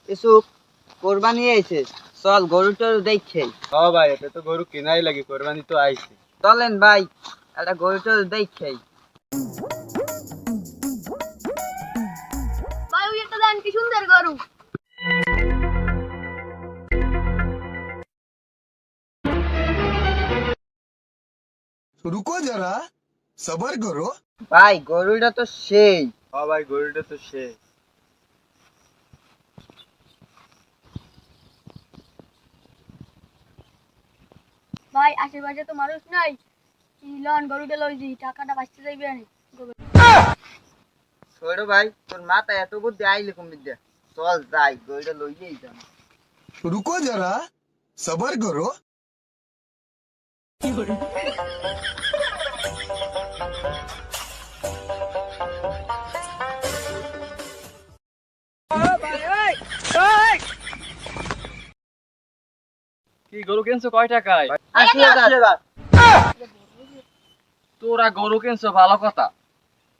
কিছু কোরবানি আইছে, চল গরুটা দেখে। ও ভাই, এটা তো গরু কেনাই লাগে, কোরবানি তো আইছে। চলেন ভাই, একটা গরুটা দেখে। ভাই ওই একটা দেন, কি সুন্দর গরু। रुको जरा सबर करो। ভাই গরুটা তো সেই। ও ভাই, গরুটা তো শেষ। ভাই আশেপাশে তো মানুষ নাই, লন গরুটা লই দি, টাকাটা বাঁচতে যাইবে আনি। ছোট ভাই, তোর মাথায় এত বুদ্ধি আইলে কম বিদ্যা। চল যাই, গরুটা লইয়েই যাম। रुको जरा सबर करो। কি গরু কিনছো কয় টাকায়? 80,000। তোরা গরু কিনছো ভালো কথা,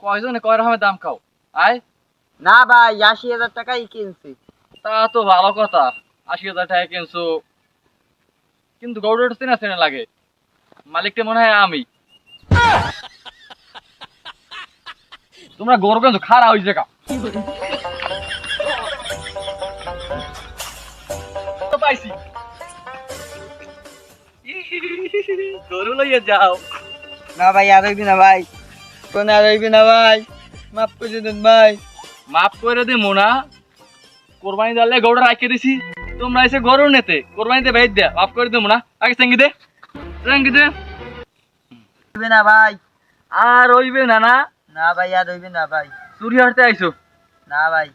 কয়জনে কয় রকমের দাম খাও? আয়, না ভাই, 80,000 টাকাই কিনছি। তা তো ভালো কথা, 80,000 টাকা কিনছো, কিন্তু গরুটা চেনা চেনা লাগে। মালিকটা মনে হয় আমি। তোমরা গরু কিনছো খারা ওই জায়গা পাইছি। গরু লইয়ে যাও। না ভাই, আর হইবি না ভাই, কোন আর হইবি না ভাই, মাফ করে দেন ভাই। মাফ করে দে মোনা, কোরবানি দিলে গরুটা রাখে দিছি, তোমরা এসে গরু নেতে কোরবানিতে ভেজ দে, মাফ করে দে মোনা। আগে চেঙ্গি দে, চেঙ্গি দে। হইবি না ভাই। আর রইবে না না? না ভাই, আর হইবি না ভাই। চুরি হারতে আইছো? না ভাই।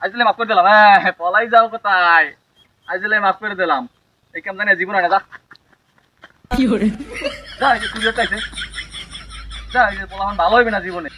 আজলে মাফ করে দিলাম। হ্যাঁ, পলাই যাও কোথায়? আজলে মাফ করে দিলাম, এই কাম জানি জীবন হয় না। যা কি করে যা, এই যে চুরি হারতে আইছে, যা, এই যে পোলাপান ভালো হইবে না জীবনে।